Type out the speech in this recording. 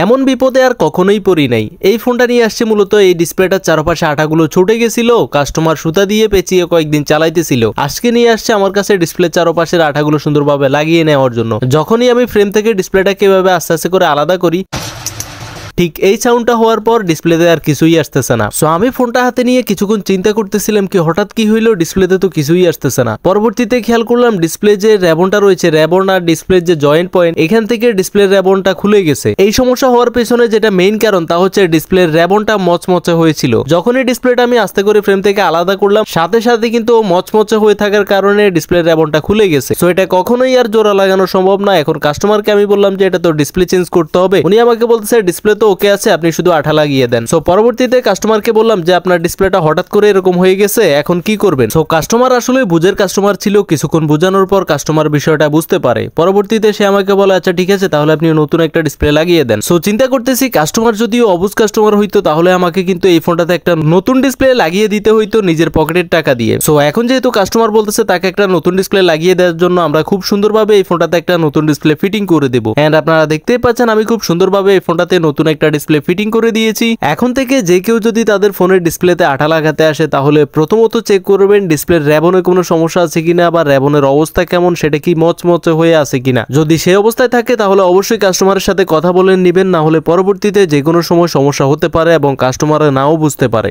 এমন বিপদে আর কখনোই পড়ি নাই। এই ফোনটা নিয়ে আসছে মূলত এই ডিসপ্লেটার চারপাশে আঠাগুলো ছুটে গেছিল, কাস্টমার সুতা দিয়ে পেঁচিয়ে কয়েকদিন চালাইতেছিল। আজকে নিয়ে আসছে আমার কাছে ডিসপ্লে চারপাশের আঠাগুলো সুন্দরভাবে লাগিয়ে নেওয়ার জন্য। যখনই আমি ফ্রেম থেকে ডিসপ্লেটাকে এভাবে আস্তে আস্তে করে আলাদা করি, ঠিক এই সাউন্ডটা হওয়ার পর ডিসপ্লেতে আর কিছুই আসতেছে না। সো আমি ফোনটা হাতে নিয়ে কিছুক্ষণ চিন্তা করতেছিলাম কি হঠাৎ কি হইলো, ডিসপ্লেতে তো কিছুই আসতেছে না। পরবর্তীতে খেয়াল করলাম ডিসপ্লে যে র্যাবনটা রয়েছে, র্যাবন আর ডিসপ্লের যে জয়েন্ট পয়েন্ট, এখান থেকে ডিসপ্লের র্যাবনটা খুলে গেছে। এই সমস্যা হওয়ার পেছনে যেটা মেইন কারণ তা হচ্ছে ডিসপ্লের র্যাবনটা মচমচে হয়েছিল। যখনই ডিসপ্লেটা আমি আস্তে করে ফ্রেম থেকে আলাদা করলাম, সাথে সাথে কিন্তু মচমচে হয়ে থাকার কারণে ডিসপ্লের র্যাবনটা খুলে গেছে। সো এটা কখনোই আর জোড়া লাগানো সম্ভব না। এখন কাস্টমারকে আমি বললাম যে এটা তো ডিসপ্লে চেঞ্জ করতে হবে। উনি আমাকে বলতেছে ডিসপ্লে তো ওকে আছে, আপনি শুধু আঠা লাগিয়ে দেন। সো পরবর্তীতে কাস্টমারকে বললাম যে আপনার ডিসপ্লেটা হঠাৎ করে এরকম হয়ে গেছে, এখন কি করবেন। সো কাস্টমার আসলে বুঝের কাস্টমার ছিল। কিছুক্ষণ বোঝানোর পর কাস্টমার বিষয়টা বুঝতে পারে। পরবর্তীতে সে আমাকে বলে আচ্ছা ঠিক আছে, তাহলে আপনি নতুন একটা ডিসপ্লে লাগিয়ে দেন। সো চিন্তা করতেছি কাস্টমার যদিও অবুঝ কাস্টমার হইতো তাহলে আমাকে কিন্তু এই ফোনটাতে একটা নতুন ডিসপ্লে লাগিয়ে দিতে হইতো নিজের পকেটের টাকা দিয়ে। সো এখন যেহেতু কাস্টমার বলতেছে তাকে একটা নতুন ডিসপ্লে লাগিয়ে দেওয়ার জন্য, আমরা খুব সুন্দরভাবে এই ফোনটাতে একটা নতুন ডিসপ্লে ফিটিং করে দেবো। এন্ড আপনারা দেখতেই পাচ্ছেন আমি খুব সুন্দরভাবে এই ফোনটাতে নতুন একটা ডিসপ্লে ফিটিং করে দিয়েছি। এখন থেকে যে কেউ যদি তাদের ফোনের ডিসপ্লেতে আঠা লাগাতে আসে তাহলে প্রথমত চেক করবেন ডিসপ্লের র্যাবনে কোনো সমস্যা আছে কিনা, বা র্যাবনের অবস্থা কেমন, সেটা কি মচমচে হয়ে আছে কিনা। যদি সেই অবস্থায় থাকে তাহলে অবশ্যই কাস্টমারের সাথে কথা বলে নেবেন, না হলে পরবর্তীতে যে কোনো সময় সমস্যা হতে পারে এবং কাস্টমার নাও বুঝতে পারে।